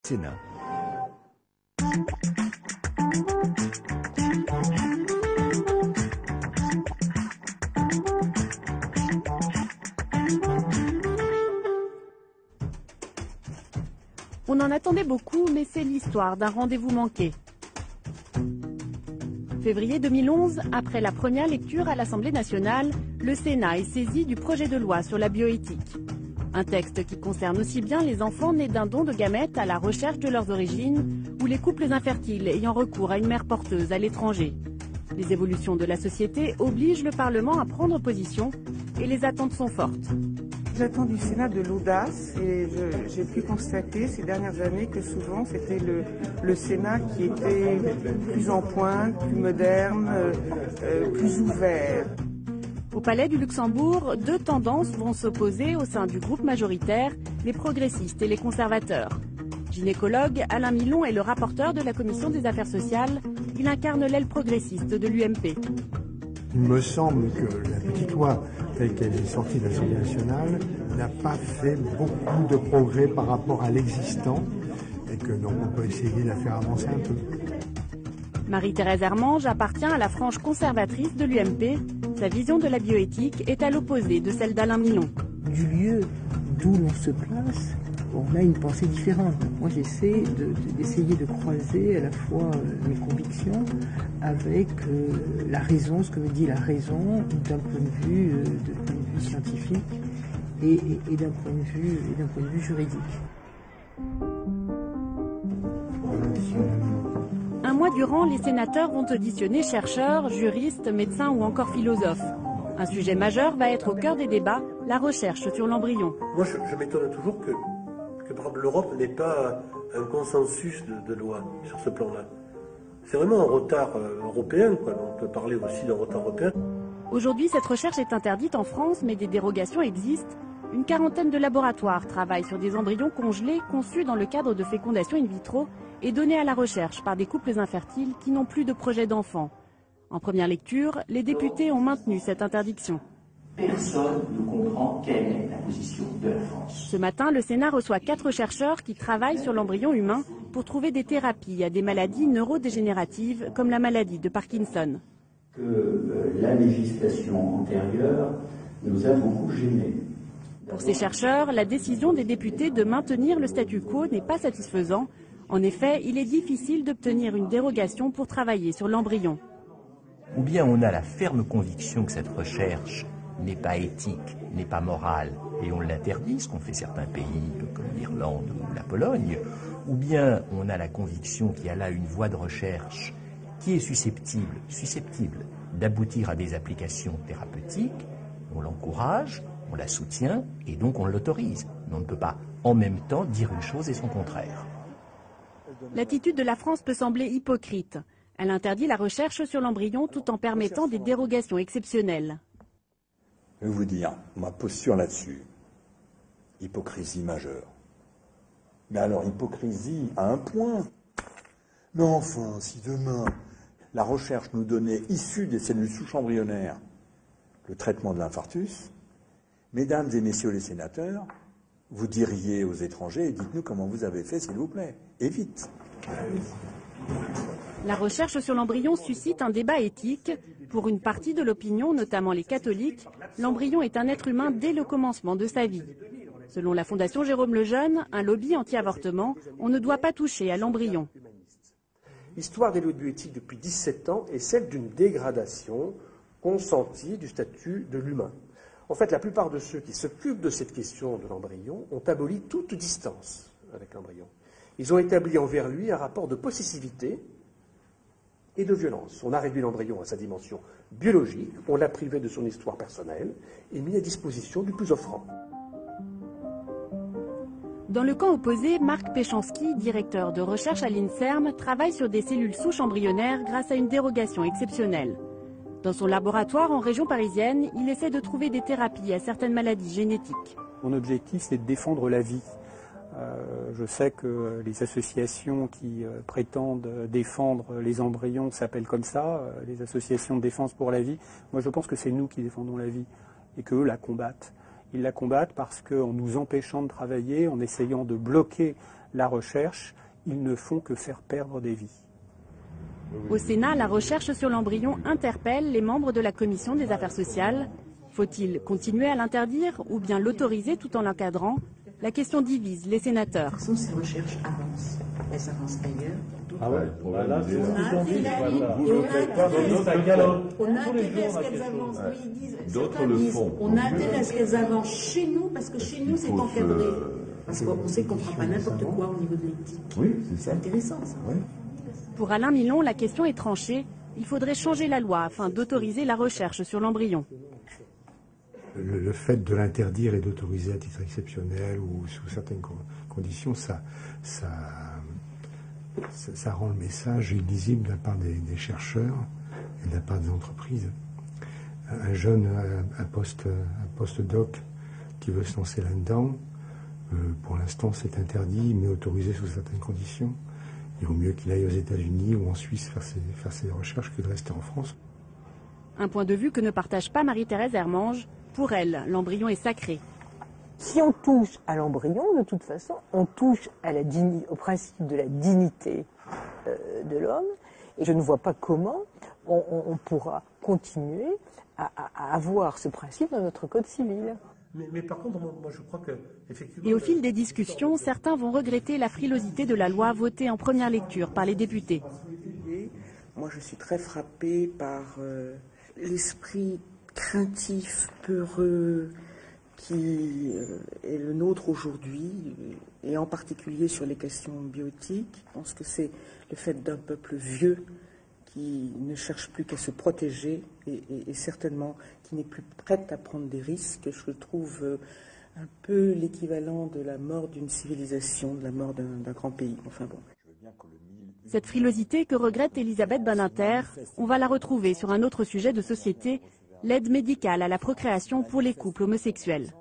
Sénat. On en attendait beaucoup, mais c'est l'histoire d'un rendez-vous manqué. Février 2011, après la première lecture à l'Assemblée nationale, le Sénat est saisi du projet de loi sur la bioéthique. Un texte qui concerne aussi bien les enfants nés d'un don de gamètes à la recherche de leurs origines ou les couples infertiles ayant recours à une mère porteuse à l'étranger. Les évolutions de la société obligent le Parlement à prendre position et les attentes sont fortes. J'attends du Sénat de l'audace et j'ai pu constater ces dernières années que souvent c'était le Sénat qui était plus en pointe, plus moderne, plus ouvert. Au Palais du Luxembourg, deux tendances vont s'opposer au sein du groupe majoritaire, les progressistes et les conservateurs. Gynécologue, Alain Milon est le rapporteur de la Commission des affaires sociales. Il incarne l'aile progressiste de l'UMP. Il me semble que la petite loi, telle qu'elle est sortie de l'Assemblée nationale, n'a pas fait beaucoup de progrès par rapport à l'existant et que donc on peut essayer de la faire avancer un peu. Marie-Thérèse Hermange appartient à la frange conservatrice de l'UMP. Sa vision de la bioéthique est à l'opposé de celle d'Alain Milon. Du lieu d'où l'on se place, on a une pensée différente. Moi, j'essaie d'essayer de croiser à la fois mes convictions avec la raison, ce que me dit la raison d'un point de vue scientifique et d'un point de vue juridique. Un mois durant, les sénateurs vont auditionner chercheurs, juristes, médecins ou encore philosophes. Un sujet majeur va être au cœur des débats, la recherche sur l'embryon. Moi, je m'étonne toujours que par exemple, l'Europe n'ait pas un consensus de loi sur ce plan-là. C'est vraiment un retard européen, quoi. On peut parler aussi d'un retard européen. Aujourd'hui, cette recherche est interdite en France, mais des dérogations existent. Une quarantaine de laboratoires travaillent sur des embryons congelés conçus dans le cadre de fécondation in vitro et donnés à la recherche par des couples infertiles qui n'ont plus de projet d'enfant. En première lecture, les députés ont maintenu cette interdiction. Personne ne comprend quelle est la position de la France. Ce matin, le Sénat reçoit 4 chercheurs qui travaillent sur l'embryon humain pour trouver des thérapies à des maladies neurodégénératives comme la maladie de Parkinson. La législation antérieure nous a beaucoup gênés. Pour ces chercheurs, la décision des députés de maintenir le statu quo n'est pas satisfaisant. En effet, il est difficile d'obtenir une dérogation pour travailler sur l'embryon. Ou bien on a la ferme conviction que cette recherche n'est pas éthique, n'est pas morale, et on l'interdit, ce qu'ont fait certains pays comme l'Irlande ou la Pologne, ou bien on a la conviction qu'il y a là une voie de recherche qui est susceptible d'aboutir à des applications thérapeutiques, on l'encourage, on la soutient, et donc on l'autorise. Mais on ne peut pas en même temps dire une chose et son contraire. L'attitude de la France peut sembler hypocrite. Elle interdit la recherche sur l'embryon tout en permettant des dérogations exceptionnelles. Je vais vous dire, ma posture là-dessus, hypocrisie majeure. Mais alors, hypocrisie à un point. Mais enfin, si demain, la recherche nous donnait, issue des cellules souches embryonnaires, le traitement de l'infarctus, mesdames et messieurs les sénateurs, vous diriez aux étrangers, dites-nous comment vous avez fait, s'il vous plaît, et vite. La recherche sur l'embryon suscite un débat éthique. Pour une partie de l'opinion, notamment les catholiques, l'embryon est un être humain dès le commencement de sa vie. Selon la Fondation Jérôme Lejeune, un lobby anti-avortement, on ne doit pas toucher à l'embryon. L'histoire des lois de bioéthique depuis 17 ans est celle d'une dégradation consentie du statut de l'humain. En fait, la plupart de ceux qui s'occupent de cette question de l'embryon ont aboli toute distance avec l'embryon. Ils ont établi envers lui un rapport de possessivité et de violence. On a réduit l'embryon à sa dimension biologique, on l'a privé de son histoire personnelle et mis à disposition du plus offrant. Dans le camp opposé, Marc Péchanski, directeur de recherche à l'INSERM, travaille sur des cellules souches embryonnaires grâce à une dérogation exceptionnelle. Dans son laboratoire en région parisienne, il essaie de trouver des thérapies à certaines maladies génétiques. Mon objectif, c'est de défendre la vie. Je sais que les associations qui prétendent défendre les embryons s'appellent comme ça, les associations de défense pour la vie. Moi, je pense que c'est nous qui défendons la vie et qu'eux la combattent. Ils la combattent parce qu'en nous empêchant de travailler, en essayant de bloquer la recherche, ils ne font que faire perdre des vies. Au Sénat, la recherche sur l'embryon interpelle les membres de la Commission des affaires sociales. Faut-il continuer à l'interdire ou bien l'autoriser tout en l'encadrant? La question divise les sénateurs. De toute façon, ces recherches avancent. Elles avancent ailleurs. Ah ouais, voilà, c'est on a un intérêt à ce qu'elles avancent. D'autres le font. On a intérêt à ce qu'elles avancent chez nous, parce que chez nous, c'est encadré. Parce qu'on sait qu'on ne fera pas n'importe quoi au niveau de l'éthique. Oui, c'est ça. C'est intéressant, ça. Oui. Pour Alain Milon, la question est tranchée. Il faudrait changer la loi afin d'autoriser la recherche sur l'embryon. Le fait de l'interdire et d'autoriser à titre exceptionnel ou sous certaines conditions, ça rend le message illisible de la part des chercheurs et de la part des entreprises. Un jeune, un postdoc qui veut se lancer là-dedans, pour l'instant c'est interdit, mais autorisé sous certaines conditions. Il vaut mieux qu'il aille aux États-Unis ou en Suisse faire ses recherches que de rester en France. Un point de vue que ne partage pas Marie-Thérèse Hermange. Pour elle, l'embryon est sacré. Si on touche à l'embryon, de toute façon, on touche au principe de la dignité de l'homme. Et je ne vois pas comment on pourra continuer à avoir ce principe dans notre code civil. Mais par contre, moi je crois que effectivement. Et au fil des discussions, certains vont regretter la frilosité de la loi votée en première lecture par les députés. Moi je suis très frappée par l'esprit craintif, peureux, qui est le nôtre aujourd'hui, et en particulier sur les questions bioéthiques. Je pense que c'est le fait d'un peuple vieux qui ne cherche plus qu'à se protéger et certainement qui n'est plus prête à prendre des risques. Je trouve un peu l'équivalent de la mort d'une civilisation, de la mort d'un grand pays. Enfin bon. Cette frilosité que regrette Elisabeth Badinter, on va la retrouver sur un autre sujet de société, l'aide médicale à la procréation pour les couples homosexuels.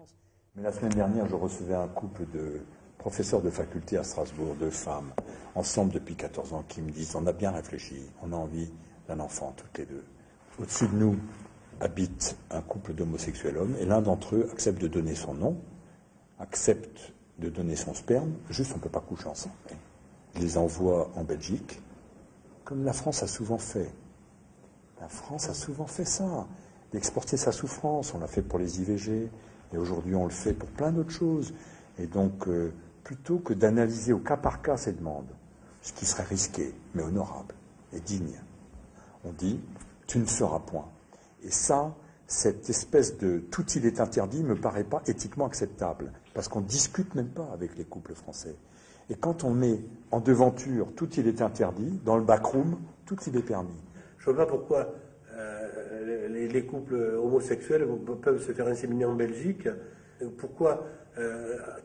Mais la semaine dernière, je recevais un couple de professeurs de faculté à Strasbourg, deux femmes, ensemble depuis 14 ans, qui me disent, on a bien réfléchi, on a envie d'un enfant, toutes les deux. Au-dessus de nous habite un couple d'homosexuels hommes, et l'un d'entre eux accepte de donner son nom, accepte de donner son sperme, juste on ne peut pas coucher ensemble. Il les envoie en Belgique, comme la France a souvent fait. La France a souvent fait ça, d'exporter sa souffrance, on l'a fait pour les IVG, et aujourd'hui on le fait pour plein d'autres choses. Et donc, plutôt que d'analyser au cas par cas ces demandes, ce qui serait risqué, mais honorable et digne, on dit, tu ne seras point. Et ça, cette espèce de « tout il est interdit » ne me paraît pas éthiquement acceptable, parce qu'on ne discute même pas avec les couples français. Et quand on met en devanture « tout il est interdit », dans le backroom, tout il est permis. Je ne vois pas pourquoi les couples homosexuels peuvent se faire inséminer en Belgique. Pourquoi,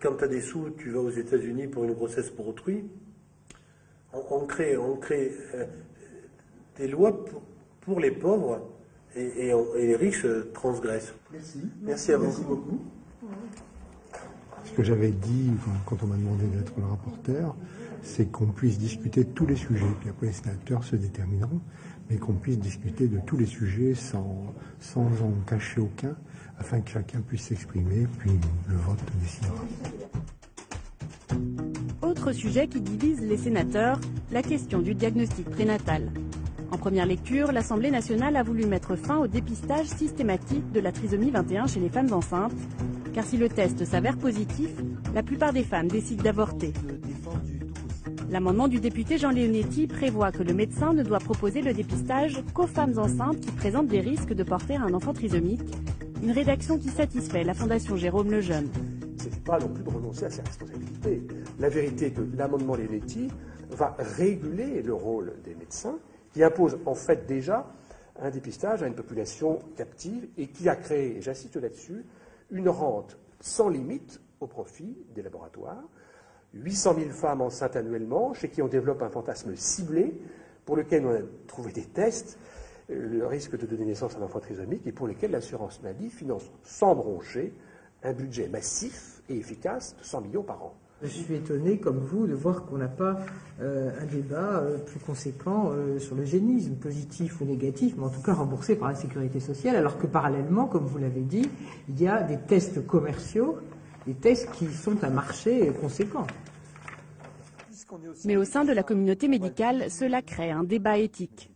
quand tu as des sous, tu vas aux États-Unis pour une grossesse pour autrui. On crée des lois pour les pauvres et les riches transgressent. Merci. Merci à vous. Merci beaucoup. Ce que j'avais dit quand on m'a demandé d'être le rapporteur, c'est qu'on puisse discuter de tous les sujets, puis après les sénateurs se détermineront, mais qu'on puisse discuter de tous les sujets sans en cacher aucun, afin que chacun puisse s'exprimer, puis le vote décidera. Autre sujet qui divise les sénateurs, la question du diagnostic prénatal. En première lecture, l'Assemblée nationale a voulu mettre fin au dépistage systématique de la trisomie 21 chez les femmes enceintes, car si le test s'avère positif, la plupart des femmes décident d'avorter. L'amendement du député Jean Leonetti prévoit que le médecin ne doit proposer le dépistage qu'aux femmes enceintes qui présentent des risques de porter un enfant trisomique, une rédaction qui satisfait la Fondation Jérôme Lejeune. Il ne s'agit pas non plus de renoncer à ses responsabilités. La vérité est que l'amendement Leonetti va réguler le rôle des médecins, qui impose en fait déjà un dépistage à une population captive et qui a créé, et j'insiste là-dessus, une rente sans limite au profit des laboratoires. 800 000 femmes enceintes annuellement, chez qui on développe un fantasme ciblé, pour lequel on a trouvé des tests, le risque de donner naissance à un enfant trisomique, et pour lesquels l'assurance maladie finance sans broncher un budget massif et efficace de 100 millions par an. Je suis étonné, comme vous, de voir qu'on n'a pas un débat plus conséquent sur le génisme, positif ou négatif, mais en tout cas remboursé par la sécurité sociale, alors que parallèlement, comme vous l'avez dit, il y a des tests commerciaux, des tests qui sont un marché conséquent. Mais au sein de la communauté médicale, cela crée un débat éthique.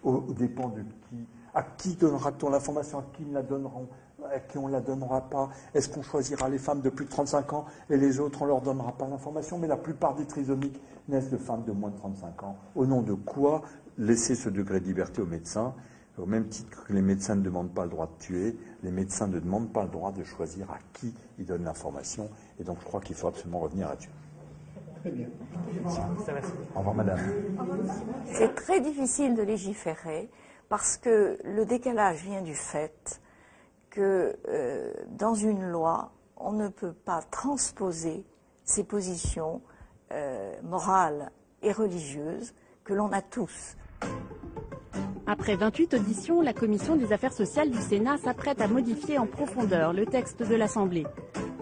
Au dépend de qui. À qui donnera-t-on l'information, à qui on ne la donnera pas? Est-ce qu'on choisira les femmes de plus de 35 ans et les autres, on ne leur donnera pas l'information? Mais la plupart des trisomiques naissent de femmes de moins de 35 ans. Au nom de quoi laisser ce degré de liberté aux médecins? Au même titre que les médecins ne demandent pas le droit de tuer, les médecins ne demandent pas le droit de choisir à qui ils donnent l'information. Et donc je crois qu'il faut absolument revenir là-dessus. Très bien. Au revoir, madame. C'est très difficile de légiférer parce que le décalage vient du fait que dans une loi, on ne peut pas transposer ces positions morales et religieuses que l'on a tous. Après 28 auditions, la Commission des affaires sociales du Sénat s'apprête à modifier en profondeur le texte de l'Assemblée.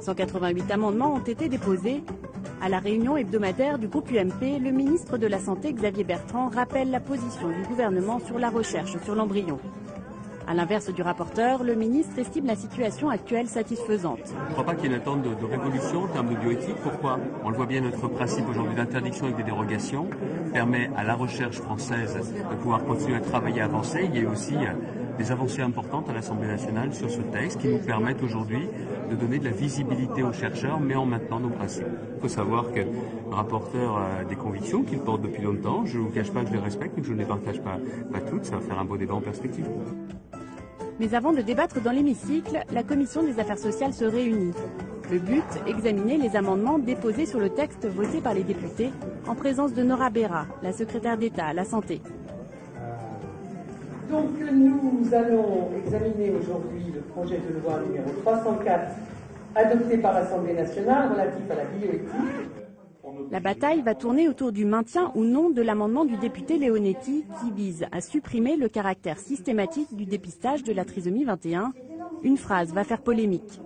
188 amendements ont été déposés. À la réunion hebdomadaire du groupe UMP, le ministre de la Santé, Xavier Bertrand, rappelle la position du gouvernement sur la recherche sur l'embryon. À l'inverse du rapporteur, le ministre estime la situation actuelle satisfaisante. Je ne crois pas qu'il y ait une attente de révolution en termes de bioéthique. Pourquoi? On le voit bien, notre principe aujourd'hui d'interdiction avec des dérogations permet à la recherche française de pouvoir continuer à travailler, à avancer. Il y a eu aussi des avancées importantes à l'Assemblée nationale sur ce texte qui nous permettent aujourd'hui de donner de la visibilité aux chercheurs, mais en maintenant nos principes. Il faut savoir que le rapporteur a des convictions qu'il porte depuis longtemps. Je ne vous cache pas que je les respecte, mais que je ne les partage pas toutes. Ça va faire un beau débat en perspective. Mais avant de débattre dans l'hémicycle, la Commission des affaires sociales se réunit. Le but, examiner les amendements déposés sur le texte voté par les députés en présence de Nora Béra, la secrétaire d'État à la Santé. Donc nous allons examiner aujourd'hui le projet de loi numéro 304 adopté par l'Assemblée nationale relatif à la bioéthique. La bataille va tourner autour du maintien ou non de l'amendement du député Leonetti qui vise à supprimer le caractère systématique du dépistage de la trisomie 21. Une phrase va faire polémique.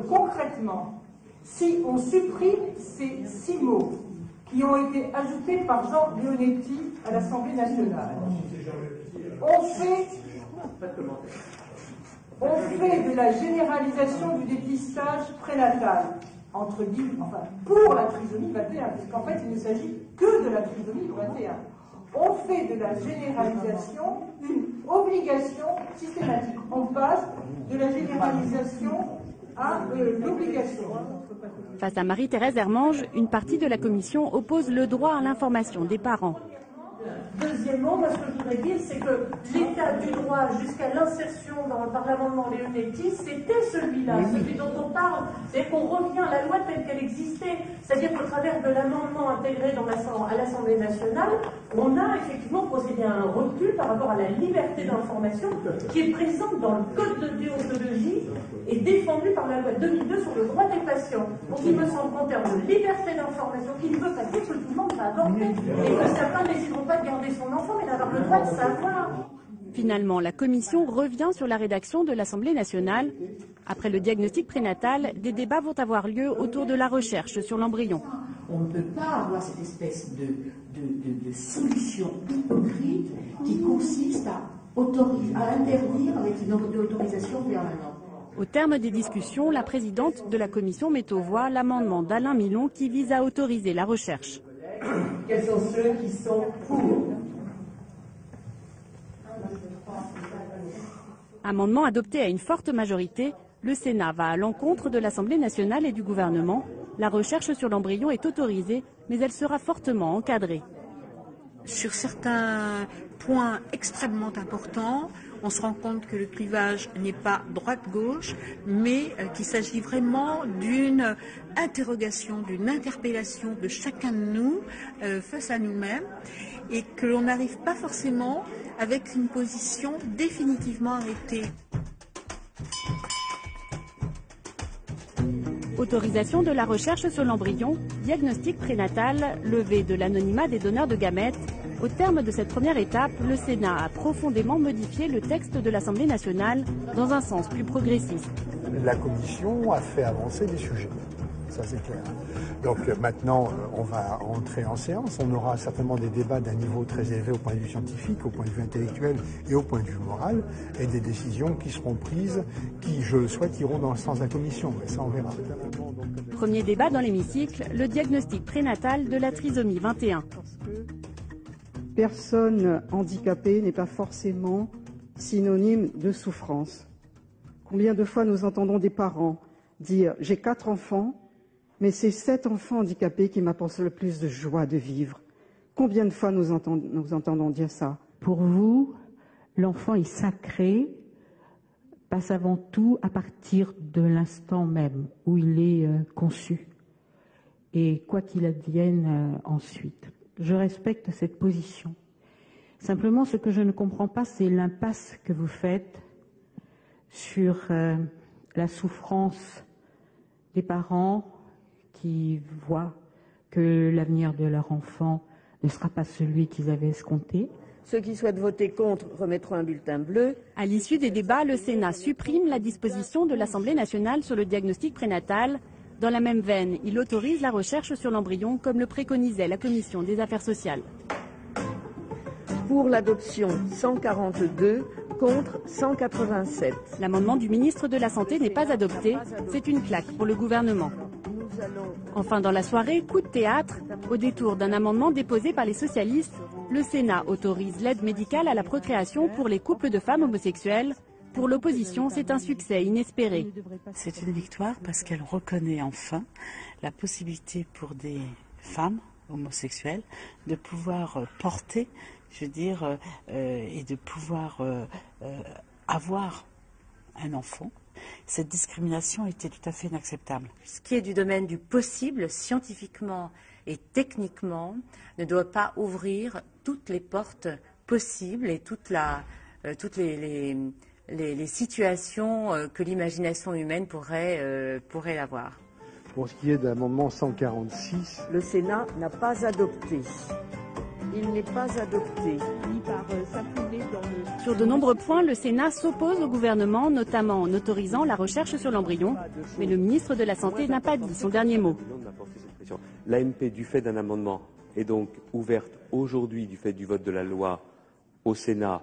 Concrètement, si on supprime ces 6 mots qui ont été ajoutés par Jean Leonetti à l'Assemblée nationale, on fait de la généralisation du dépistage prénatal pour la trisomie 21, puisqu'en fait il ne s'agit que de la trisomie 21. On fait de la généralisation une obligation systématique. On passe de la généralisation à l'obligation. Face à Marie-Thérèse Hermange, une partie de la commission oppose le droit à l'information des parents. Deuxièmement, moi, ce que je voudrais dire, c'est que l'état du droit jusqu'à l'insertion par l'amendement Leonetti, c'était celui-là, celui dont on parle. C'est-à-dire qu'on revient à la loi telle qu'elle existait. C'est-à-dire qu'au travers de l'amendement intégré à l'Assemblée nationale, on a effectivement procédé à un recul par rapport à la liberté d'information qui est présente dans le code de déontologie et défendue par la loi 2002 sur le droit des patients. Donc il me semble qu'en termes de liberté d'information, qui ne veut pas dire que tout le monde va avorter et que certains n'hésiteront pas de garder son enfant, mais d'avoir le droit de savoir. Finalement, la Commission revient sur la rédaction de l'Assemblée nationale. Après le diagnostic prénatal, des débats vont avoir lieu autour de la recherche sur l'embryon. On ne peut pas avoir cette espèce de solution hypocrite qui consiste à interdire avec une autorisation permanente. Au terme des discussions, la présidente de la Commission met aux voix l'amendement d'Alain Milon qui vise à autoriser la recherche. Quels sont ceux qui sont pour? Amendement adopté à une forte majorité, le Sénat va à l'encontre de l'Assemblée nationale et du gouvernement. La recherche sur l'embryon est autorisée, mais elle sera fortement encadrée. Sur certains points extrêmement importants, on se rend compte que le clivage n'est pas droite-gauche, mais qu'il s'agit vraiment d'une interrogation, d'une interpellation de chacun de nous face à nous-mêmes, et que l'on n'arrive pas forcément avec une position définitivement arrêtée. Autorisation de la recherche sur l'embryon, diagnostic prénatal, levée de l'anonymat des donneurs de gamètes. Au terme de cette première étape, le Sénat a profondément modifié le texte de l'Assemblée nationale dans un sens plus progressiste. La Commission a fait avancer des sujets. ça c'est clair. Donc maintenant, on va entrer en séance. On aura certainement des débats d'un niveau très élevé au point de vue scientifique, au point de vue intellectuel et au point de vue moral, et des décisions qui seront prises, qui, je le souhaite, iront dans le sens de la commission. Mais ça, on verra. Premier débat dans l'hémicycle, le diagnostic prénatal de la trisomie 21. Personne handicapée n'est pas forcément synonyme de souffrance. Combien de fois nous entendons des parents dire « j'ai 4 enfants, mais c'est 7 enfants handicapés qui m'apportent le plus de joie de vivre ». Combien de fois nous entendons dire ça? Pour vous, l'enfant est sacré, passe avant tout à partir de l'instant même où il est conçu. Et quoi qu'il advienne ensuite. Je respecte cette position. Simplement, ce que je ne comprends pas, c'est l'impasse que vous faites sur la souffrance des parents qui voient que l'avenir de leur enfant ne sera pas celui qu'ils avaient escompté. Ceux qui souhaitent voter contre remettront un bulletin bleu. À l'issue des débats, le Sénat supprime la disposition de l'Assemblée nationale sur le diagnostic prénatal. Dans la même veine, il autorise la recherche sur l'embryon comme le préconisait la Commission des affaires sociales. Pour l'adoption, 142, contre 187. L'amendement du ministre de la Santé n'est pas adopté. C'est une claque pour le gouvernement. Enfin, dans la soirée, coup de théâtre. Au détour d'un amendement déposé par les socialistes, le Sénat autorise l'aide médicale à la procréation pour les couples de femmes homosexuelles. Pour l'opposition, c'est un succès inespéré. C'est une victoire parce qu'elle reconnaît enfin la possibilité pour des femmes homosexuelles de pouvoir porter, je veux dire, et de pouvoir avoir un enfant. Cette discrimination était tout à fait inacceptable. Ce qui est du domaine du possible, scientifiquement et techniquement, ne doit pas ouvrir toutes les portes possibles et toutes les situations que l'imagination humaine pourrait avoir. Pour ce qui est de l'amendement 146, le Sénat n'a pas adopté. Il n'est pas adopté. Sur de nombreux points, le Sénat s'oppose au gouvernement, notamment en autorisant la recherche sur l'embryon. Mais le ministre de la Santé n'a pas dit son dernier mot. L'AMP, du fait d'un amendement, est donc ouverte aujourd'hui, du fait du vote de la loi au Sénat,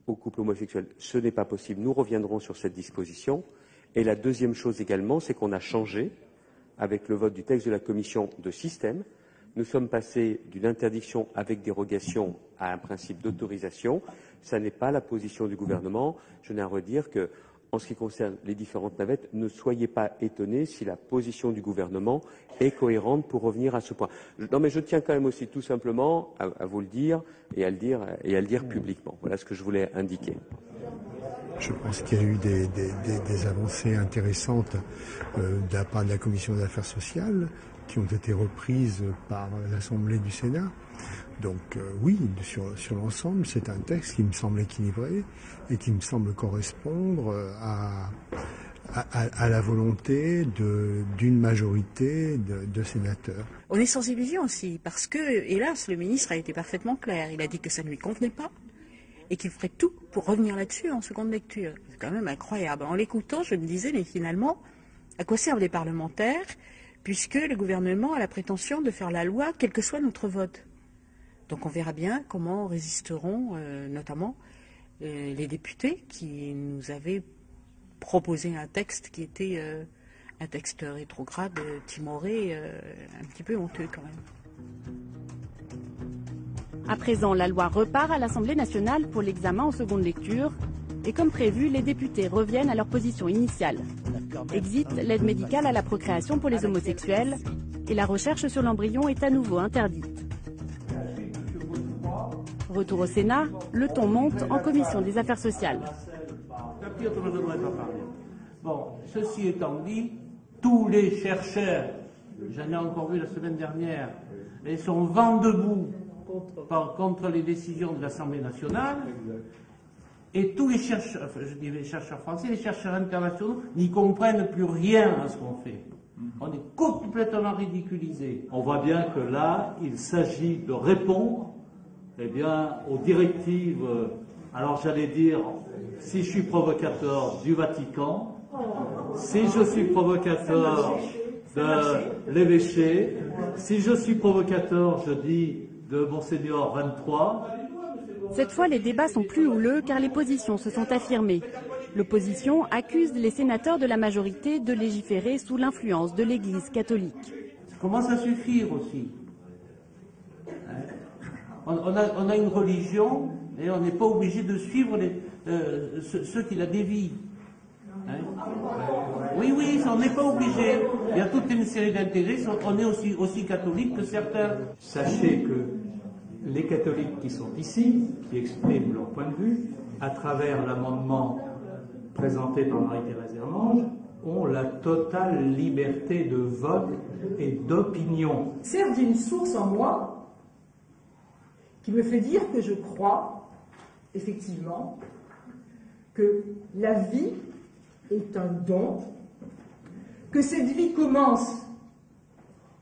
aux couples homosexuels. Ce n'est pas possible. Nous reviendrons sur cette disposition. Et la deuxième chose également, c'est qu'on a changé, avec le vote du texte de la Commission, de système. Nous sommes passés d'une interdiction avec dérogation à un principe d'autorisation. Ce n'est pas la position du gouvernement. Je n'ai à redire que, en ce qui concerne les différentes navettes, ne soyez pas étonnés si la position du gouvernement est cohérente pour revenir à ce point. Non, mais je tiens quand même aussi tout simplement à vous le dire et à le dire publiquement. Voilà ce que je voulais indiquer. Je pense qu'il y a eu des avancées intéressantes de la part de la Commission des affaires sociales qui ont été reprises par l'Assemblée du Sénat. Donc oui, sur l'ensemble, c'est un texte qui me semble équilibré et qui me semble correspondre à la volonté d'une majorité de sénateurs. On est sans illusion aussi, parce que, hélas, le ministre a été parfaitement clair. Il a dit que ça ne lui convenait pas et qu'il ferait tout pour revenir là-dessus en seconde lecture. C'est quand même incroyable. En l'écoutant, je me disais, mais finalement, à quoi servent les parlementaires, puisque le gouvernement a la prétention de faire la loi, quel que soit notre vote. Donc on verra bien comment résisteront notamment les députés qui nous avaient proposé un texte qui était un texte rétrograde, timoré, un petit peu honteux quand même. À présent, la loi repart à l'Assemblée nationale pour l'examen en seconde lecture. Et comme prévu, les députés reviennent à leur position initiale. Exit l'aide médicale à la procréation pour les homosexuels et la recherche sur l'embryon est à nouveau interdite. Retour au Sénat, le ton monte en commission des affaires sociales. Bon, ceci étant dit, tous les chercheurs, j'en ai encore vu la semaine dernière, ils sont vent debout contre les décisions de l'Assemblée nationale. Et tous les chercheurs, enfin, je dis les chercheurs français, les chercheurs internationaux n'y comprennent plus rien à ce qu'on fait. On est complètement ridiculisés. On voit bien que là, il s'agit de répondre aux directives, alors j'allais dire, si je suis provocateur du Vatican, si je suis provocateur de l'évêché. Si je suis provocateur, je dis de Monseigneur 23. Cette fois, les débats sont plus houleux car les positions se sont affirmées. L'opposition accuse les sénateurs de la majorité de légiférer sous l'influence de l'Église catholique. Ça commence à suffire aussi. On a une religion et on n'est pas obligé de suivre ceux qui la dévient. Oui, on n'est pas obligé. Il y a toute une série d'intérêts. On est aussi catholique que certains. Sachez que les catholiques qui sont ici, qui expriment leur point de vue, à travers l'amendement présenté par Marie-Thérèse Hermange, ont la totale liberté de vote et d'opinion. Certes, j'ai une source en moi qui me fait dire que je crois, effectivement, que la vie est un don, que cette vie commence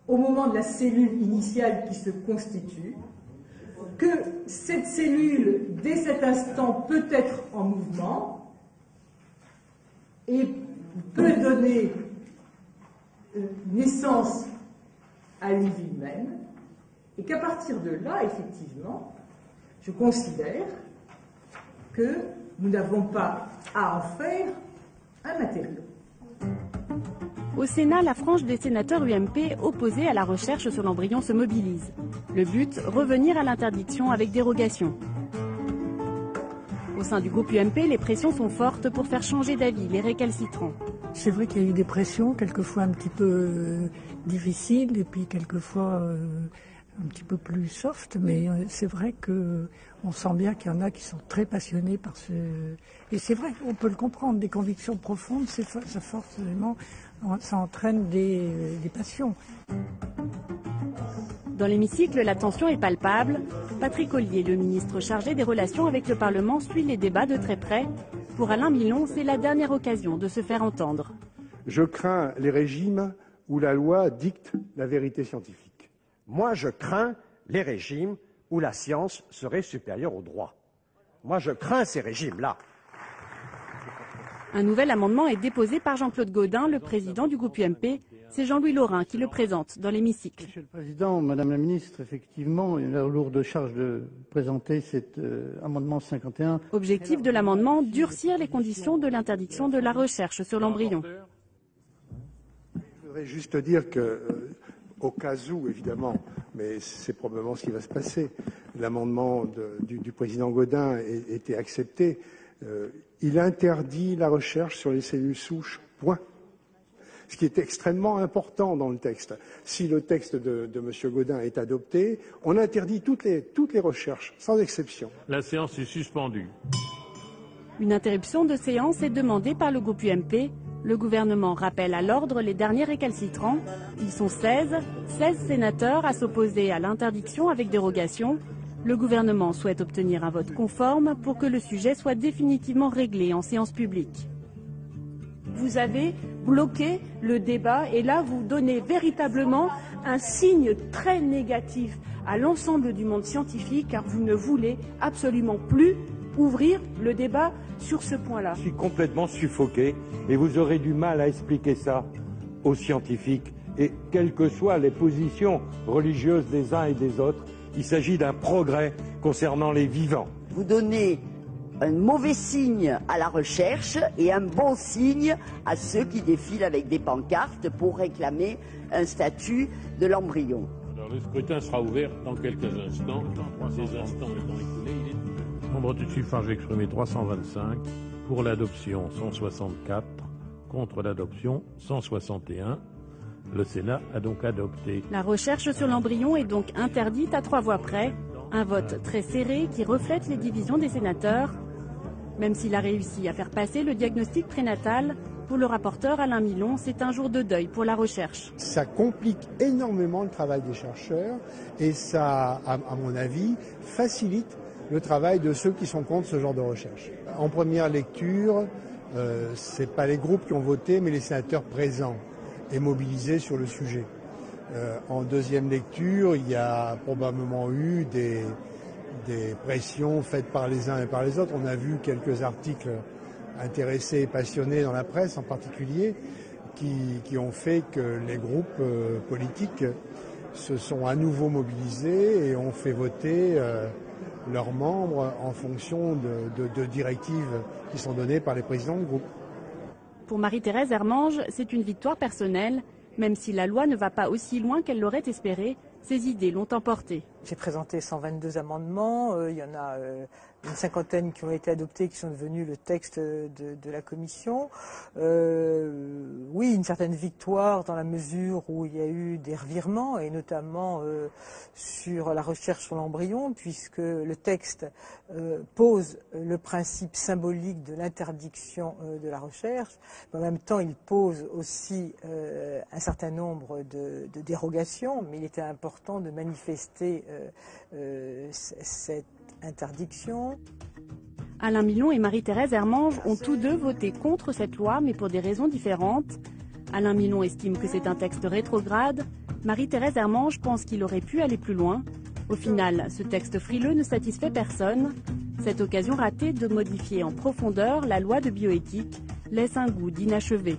au moment de la cellule initiale qui se constitue, que cette cellule, dès cet instant, peut être en mouvement et peut donner naissance à une vie humaine, et qu'à partir de là, effectivement, je considère que nous n'avons pas à en faire un matériau. Au Sénat, la frange des sénateurs UMP opposés à la recherche sur l'embryon se mobilise. Le but, revenir à l'interdiction avec dérogation. Au sein du groupe UMP, les pressions sont fortes pour faire changer d'avis les récalcitrants. C'est vrai qu'il y a eu des pressions, quelquefois un petit peu difficiles, et puis quelquefois un petit peu plus soft, mais c'est vrai qu'on sent bien qu'il y en a qui sont très passionnés par ce... Et c'est vrai, on peut le comprendre, des convictions profondes, ça forcément, ça entraîne des passions. Dans l'hémicycle, la tension est palpable. Patrick Ollier, le ministre chargé des relations avec le Parlement, suit les débats de très près. Pour Alain Milon, c'est la dernière occasion de se faire entendre. Je crains les régimes où la loi dicte la vérité scientifique. Moi, je crains les régimes où la science serait supérieure au droit. Moi, je crains ces régimes-là. Un nouvel amendement est déposé par Jean-Claude Gaudin, le président du groupe UMP. C'est Jean-Louis Laurin qui le présente dans l'hémicycle. Monsieur le Président, Madame la Ministre, effectivement, il a la lourde charge de présenter cet amendement 51. Objectif de l'amendement, durcir les conditions de l'interdiction de la recherche sur l'embryon. Je voudrais juste dire que, au cas où, évidemment, mais c'est probablement ce qui va se passer, l'amendement du président Gaudin était accepté. Il interdit la recherche sur les cellules souches, point. Ce qui est extrêmement important dans le texte. Si le texte de M. Gaudin est adopté, on interdit toutes les recherches, sans exception. La séance est suspendue. Une interruption de séance est demandée par le groupe UMP. Le gouvernement rappelle à l'ordre les derniers récalcitrants. Ils sont 16 sénateurs à s'opposer à l'interdiction avec dérogation. Le gouvernement souhaite obtenir un vote conforme pour que le sujet soit définitivement réglé en séance publique. Vous avez bloqué le débat et là vous donnez véritablement un signe très négatif à l'ensemble du monde scientifique car vous ne voulez absolument plus ouvrir le débat sur ce point-là. Je suis complètement suffoqué et vous aurez du mal à expliquer ça aux scientifiques. Et quelles que soient les positions religieuses des uns et des autres, il s'agit d'un progrès concernant les vivants. Vous donnez un mauvais signe à la recherche et un bon signe à ceux qui défilent avec des pancartes pour réclamer un statut de l'embryon. Alors le scrutin sera ouvert dans quelques instants. Ces instants étant écoulés, nombre de suffrages exprimés 325, pour l'adoption 164, contre l'adoption 161. Le Sénat a donc adopté. La recherche sur l'embryon est donc interdite à 3 voix près. Un vote très serré qui reflète les divisions des sénateurs. Même s'il a réussi à faire passer le diagnostic prénatal, pour le rapporteur Alain Milon, c'est un jour de deuil pour la recherche. Ça complique énormément le travail des chercheurs et ça, à mon avis, facilite le travail de ceux qui sont contre ce genre de recherche. En première lecture, ce n'est pas les groupes qui ont voté, mais les sénateurs présents et mobilisés sur le sujet. En deuxième lecture, il y a probablement eu des pressions faites par les uns et par les autres. On a vu quelques articles intéressés et passionnés dans la presse en particulier, qui ont fait que les groupes politiques se sont à nouveau mobilisés et ont fait voter leurs membres en fonction de directives qui sont données par les présidents de groupe. Pour Marie-Thérèse Hermange, c'est une victoire personnelle. Même si la loi ne va pas aussi loin qu'elle l'aurait espéré, ses idées l'ont emporté. J'ai présenté 122 amendements, il y en a une cinquantaine qui ont été adoptés, qui sont devenus le texte de la commission. Oui, une certaine victoire dans la mesure où il y a eu des revirements, et notamment sur la recherche sur l'embryon, puisque le texte pose le principe symbolique de l'interdiction de la recherche, mais en même temps il pose aussi un certain nombre de dérogations, mais il était important de manifester cette interdiction. Alain Milon et Marie-Thérèse Hermange ont tous deux voté contre cette loi, mais pour des raisons différentes. Alain Milon estime que c'est un texte rétrograde. Marie-Thérèse Hermange pense qu'il aurait pu aller plus loin. Au final, ce texte frileux ne satisfait personne. Cette occasion ratée de modifier en profondeur la loi de bioéthique laisse un goût d'inachevé.